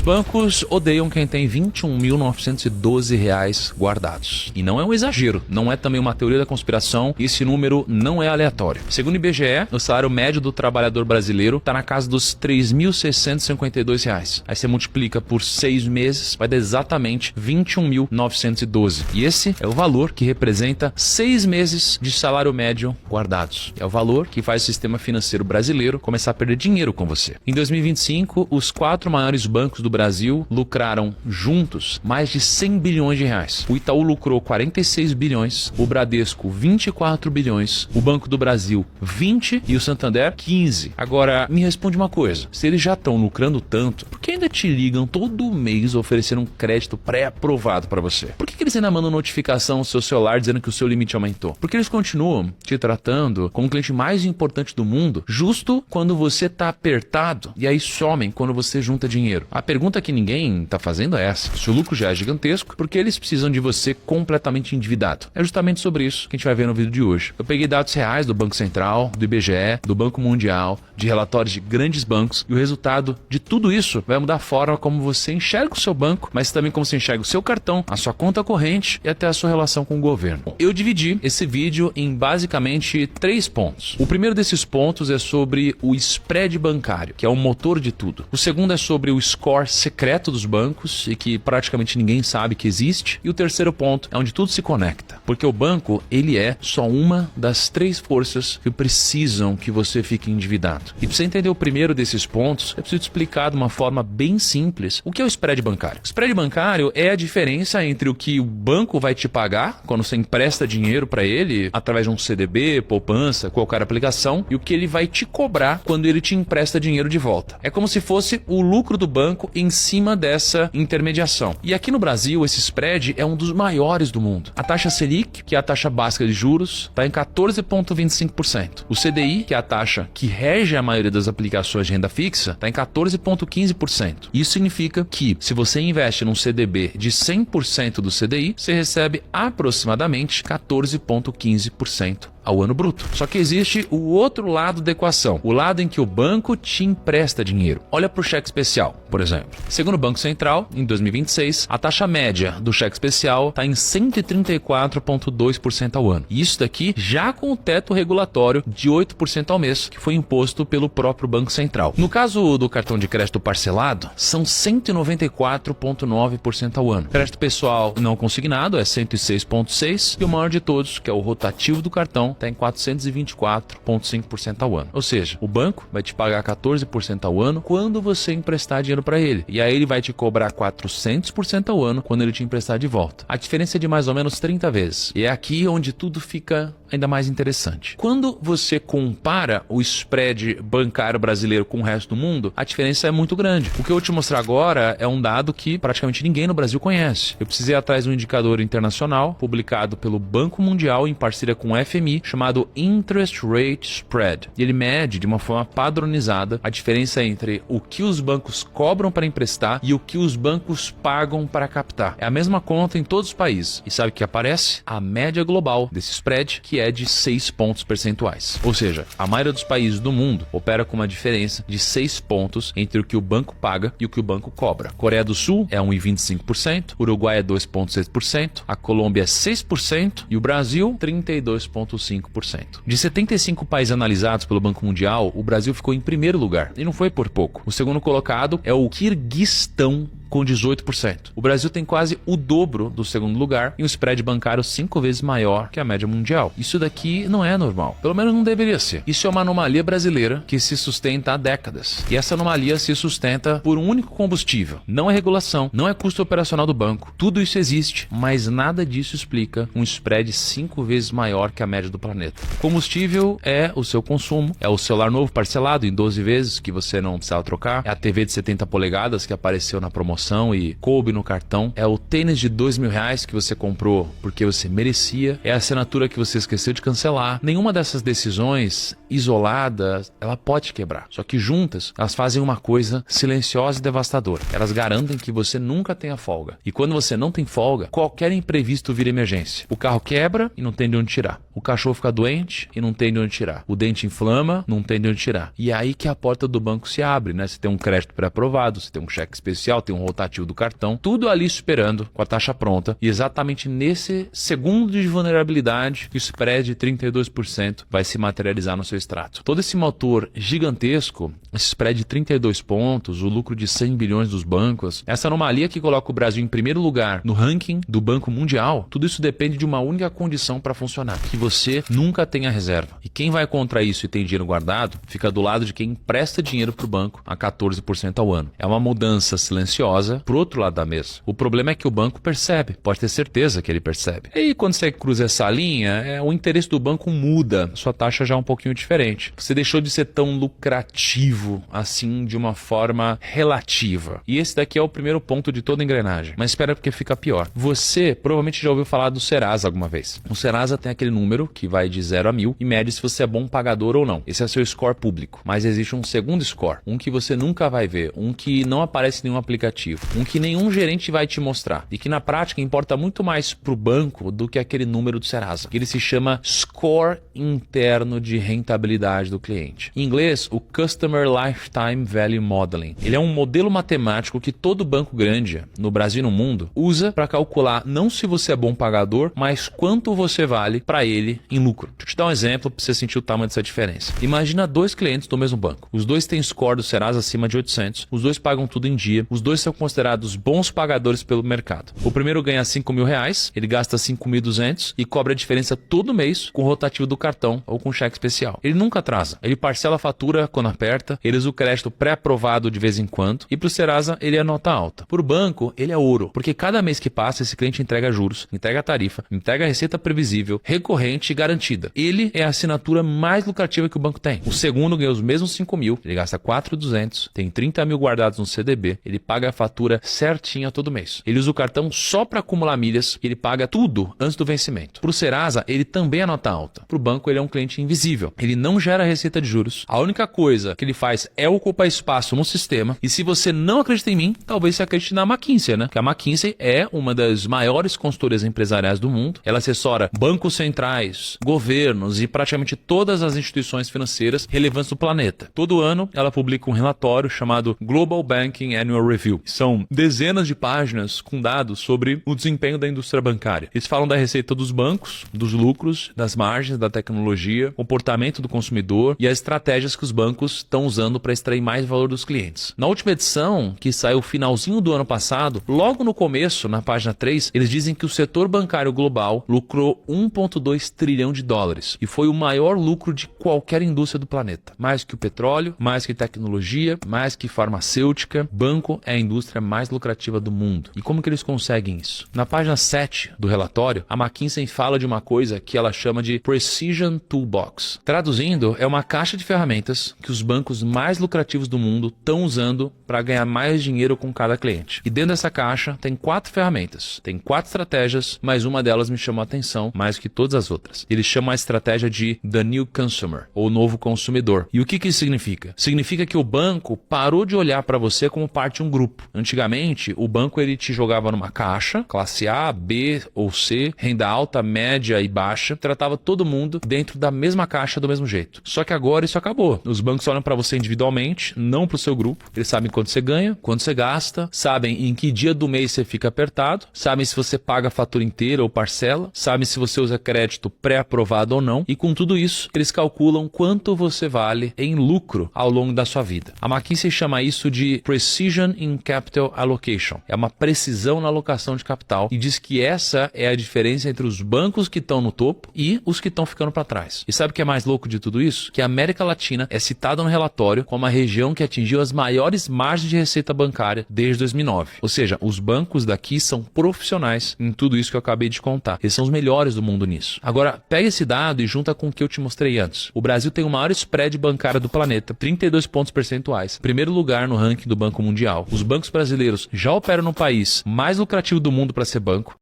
bancos odeiam quem tem R$21.912 guardados. E não é um exagero, não é também uma teoria da conspiração, e esse número não é aleatório. Segundo o IBGE, o salário médio do trabalhador brasileiro está na casa dos R$3.652. Aí você multiplica por 6 meses, vai dar exatamente 21.912. E esse é o valor que representa 6 meses de salário médio guardados. É o valor que faz o sistema financeiro brasileiro começar a perder dinheiro com você. Em 2025, os 4 maiores bancos do Brasil lucraram juntos mais de 100 bilhões de reais. O Itaú lucrou 46 bilhões, o Bradesco 24 bilhões, o Banco do Brasil 20 e o Santander 15. Agora, me responde uma coisa, se eles já estão lucrando tanto, por que ainda te ligam todo mês oferecendo um crédito pré-aprovado para você? Por que eles ainda mandam notificação no seu celular dizendo que o seu limite aumentou? Porque eles continuam te tratando como o cliente mais importante do mundo justo quando você está apertado e aí somem quando você junta dinheiro. A pergunta que ninguém está fazendo é essa. Se o lucro já é gigantesco, por que eles precisam de você completamente endividado? É justamente sobre isso que a gente vai ver no vídeo de hoje. Eu peguei dados reais do Banco Central, do IBGE, do Banco Mundial, de relatórios de grandes bancos, e o resultado de tudo isso vai mudar a forma como você enxerga o seu banco, mas também como você enxerga o seu cartão, a sua conta corrente e até a sua relação com o governo. Eu dividi esse vídeo em basicamente 3 pontos. O primeiro desses pontos é sobre o spread bancário, que é o motor de tudo. O segundo é sobre o score secreto dos bancos e que praticamente ninguém sabe que existe. E o terceiro ponto é onde tudo se conecta, porque o banco, ele é só uma das 3 forças que precisam que você fique endividado. E para você entender o primeiro desses pontos, eu preciso te explicar de uma forma bem simples o que é o spread bancário. O spread bancário é a diferença entre o que o banco vai te pagar quando você empresta dinheiro para ele através de um CDB, poupança, qualquer aplicação, e o que ele vai te cobrar quando ele te empresta dinheiro de volta. É como se fosse o lucro do banco em cima dessa intermediação. E aqui no Brasil, esse spread é um dos maiores do mundo. A taxa Selic, que é a taxa básica de juros, está em 14,25%. O CDI, que é a taxa que rege a maioria das aplicações de renda fixa, está em 14,15%. Isso significa que, se você investe num CDB de 100% do CDI, você recebe aproximadamente 14,15% ao ano bruto. Só que existe o outro lado da equação, o lado em que o banco te empresta dinheiro. Olha para o cheque especial, por exemplo. Segundo o Banco Central, em 2026, a taxa média do cheque especial está em 134,2% ao ano. E isso daqui já com o teto regulatório de 8% ao mês, que foi imposto pelo próprio Banco Central. No caso do cartão de crédito parcelado, são 194,9% ao ano. Crédito pessoal não consignado é 106,6% e o maior de todos, que é o rotativo do cartão, está em 424,5% ao ano. Ou seja, o banco vai te pagar 14% ao ano quando você emprestar dinheiro para ele. E aí ele vai te cobrar 400% ao ano quando ele te emprestar de volta. A diferença é de mais ou menos 30 vezes. E é aqui onde tudo fica ainda mais interessante. Quando você compara o spread bancário brasileiro com o resto do mundo, a diferença é muito grande. O que eu vou te mostrar agora é um dado que praticamente ninguém no Brasil conhece. Eu precisei ir atrás de um indicador internacional publicado pelo Banco Mundial em parceria com o FMI, chamado Interest Rate Spread. E ele mede de uma forma padronizada a diferença entre o que os bancos cobram para emprestar e o que os bancos pagam para captar. É a mesma conta em todos os países. E sabe o que aparece? A média global desse spread, que é de 6 pontos percentuais. Ou seja, a maioria dos países do mundo opera com uma diferença de 6 pontos entre o que o banco paga e o que o banco cobra. Coreia do Sul é 1,25%, Uruguai é 2,6%, a Colômbia é 6% e o Brasil 32,5%. De 75 países analisados pelo Banco Mundial, o Brasil ficou em primeiro lugar. E não foi por pouco. O segundo colocado é o Quirguistão, com 18%. O Brasil tem quase o dobro do segundo lugar e um spread bancário 5 vezes maior que a média mundial. Isso daqui não é normal. Pelo menos não deveria ser. Isso é uma anomalia brasileira que se sustenta há décadas. E essa anomalia se sustenta por um único combustível. Não é regulação, não é custo operacional do banco. Tudo isso existe, mas nada disso explica um spread 5 vezes maior que a média do planeta. Combustível é o seu consumo, é o celular novo parcelado em 12 vezes que você não precisava trocar, é a TV de 70 polegadas que apareceu na promoção, promoção e coube no cartão, é o tênis de R$2.000 que você comprou porque você merecia, é a assinatura que você esqueceu de cancelar. Nenhuma dessas decisões isoladas, ela pode quebrar. Só que juntas, elas fazem uma coisa silenciosa e devastadora. Elas garantem que você nunca tenha folga. E quando você não tem folga, qualquer imprevisto vira emergência. O carro quebra e não tem de onde tirar. O cachorro fica doente e não tem de onde tirar. O dente inflama, não tem de onde tirar. E é aí que a porta do banco se abre, né? Você tem um crédito pré-aprovado, você tem um cheque especial, tem um rotativo do cartão, tudo ali esperando com a taxa pronta. E exatamente nesse segundo de vulnerabilidade, que o spread de 32% vai se materializar no seu extrato. Todo esse motor gigantesco, esse spread de 32 pontos, o lucro de 100 bilhões dos bancos, essa anomalia que coloca o Brasil em primeiro lugar no ranking do Banco Mundial, tudo isso depende de uma única condição para funcionar, que você nunca tenha reserva. E quem vai contra isso e tem dinheiro guardado, fica do lado de quem empresta dinheiro para o banco a 14% ao ano. É uma mudança silenciosa pro outro lado da mesa. O problema é que o banco percebe, pode ter certeza que ele percebe. E aí, quando você cruza essa linha, o interesse do banco muda, sua taxa já é um pouquinho diferente. Você deixou de ser tão lucrativo assim de uma forma relativa. E esse daqui é o primeiro ponto de toda a engrenagem. Mas espera, porque fica pior. Você provavelmente já ouviu falar do Serasa alguma vez. O Serasa tem aquele número que vai de 0 a 1000 e mede se você é bom pagador ou não. Esse é seu score público. Mas existe um segundo score, um que você nunca vai ver, um que não aparece em nenhum aplicativo, um que nenhum gerente vai te mostrar e que na prática importa muito mais para o banco do que aquele número do Serasa. Ele se chama Score Interno de Rentabilidade do Cliente. Em inglês, o Customer Lifetime Value Modeling. Ele é um modelo matemático que todo banco grande, no Brasil e no mundo, usa para calcular não se você é bom pagador, mas quanto você vale para ele em lucro. Deixa eu te dar um exemplo para você sentir o tamanho dessa diferença. Imagina dois clientes do mesmo banco. Os dois têm score do Serasa acima de 800, os dois pagam tudo em dia, os dois são considerados bons pagadores pelo mercado. O primeiro ganha R$5.000, ele gasta 5.200 e cobra a diferença todo mês com o rotativo do cartão ou com cheque especial. Ele nunca atrasa, ele parcela a fatura quando aperta, ele usa o crédito pré-aprovado de vez em quando e para o Serasa ele é nota alta. Para o banco, ele é ouro, porque cada mês que passa esse cliente entrega juros, entrega tarifa, entrega a receita previsível, recorrente e garantida. Ele é a assinatura mais lucrativa que o banco tem. O segundo ganha os mesmos 5.000, ele gasta 4.200, tem 30 mil guardados no CDB, ele paga a fatura certinha todo mês. Ele usa o cartão só para acumular milhas, ele paga tudo antes do vencimento. Para o Serasa, ele também é nota alta. Para o banco, ele é um cliente invisível. Ele não gera receita de juros. A única coisa que ele faz é ocupar espaço no sistema. E se você não acredita em mim, talvez você acredite na McKinsey, né? Que a McKinsey é uma das maiores consultorias empresariais do mundo. Ela assessora bancos centrais, governos e praticamente todas as instituições financeiras relevantes do planeta. Todo ano, ela publica um relatório chamado Global Banking Annual Review. São dezenas de páginas com dados sobre o desempenho da indústria bancária. Eles falam da receita dos bancos, dos lucros, das margens, da tecnologia, comportamento do consumidor e as estratégias que os bancos estão usando para extrair mais valor dos clientes. Na última edição, que saiu finalzinho do ano passado, logo no começo, na página 3, eles dizem que o setor bancário global lucrou 1,2 trilhão de dólares e foi o maior lucro de qualquer indústria do planeta. Mais que o petróleo, mais que tecnologia, mais que farmacêutica, banco é a indústria mais lucrativa do mundo. E como que eles conseguem isso? Na página 7 do relatório, a McKinsey fala de uma coisa que ela chama de Precision Toolbox. Traduzindo, é uma caixa de ferramentas que os bancos mais lucrativos do mundo estão usando para ganhar mais dinheiro com cada cliente. E dentro dessa caixa tem 4 ferramentas, tem 4 estratégias, mas uma delas me chamou a atenção mais que todas as outras. Eles chamam a estratégia de The New Consumer, ou novo consumidor. E o que isso significa? Significa que o banco parou de olhar para você como parte de um grupo. Antigamente, o banco ele te jogava numa caixa, classe A, B ou C, renda alta, média e baixa, tratava todo mundo dentro da mesma caixa do mesmo jeito. Só que agora isso acabou. Os bancos olham para você individualmente, não para o seu grupo. Eles sabem quanto você ganha, quanto você gasta, sabem em que dia do mês você fica apertado, sabem se você paga a fatura inteira ou parcela, sabem se você usa crédito pré-aprovado ou não, e com tudo isso, eles calculam quanto você vale em lucro ao longo da sua vida. A McKinsey chama isso de Precision in Capital Allocation. É uma precisão na alocação de capital e diz que essa é a diferença entre os bancos que estão no topo e os que estão ficando para trás. E sabe o que é mais louco de tudo isso? Que a América Latina é citada no relatório como a região que atingiu as maiores margens de receita bancária desde 2009. Ou seja, os bancos daqui são profissionais em tudo isso que eu acabei de contar. Eles são os melhores do mundo nisso. Agora, pega esse dado e junta com o que eu te mostrei antes. O Brasil tem o maior spread bancário do planeta, 32 pontos percentuais. Primeiro lugar no ranking do Banco Mundial. Os bancos brasileiros já operam no país mais lucrativo do mundo para ser banco.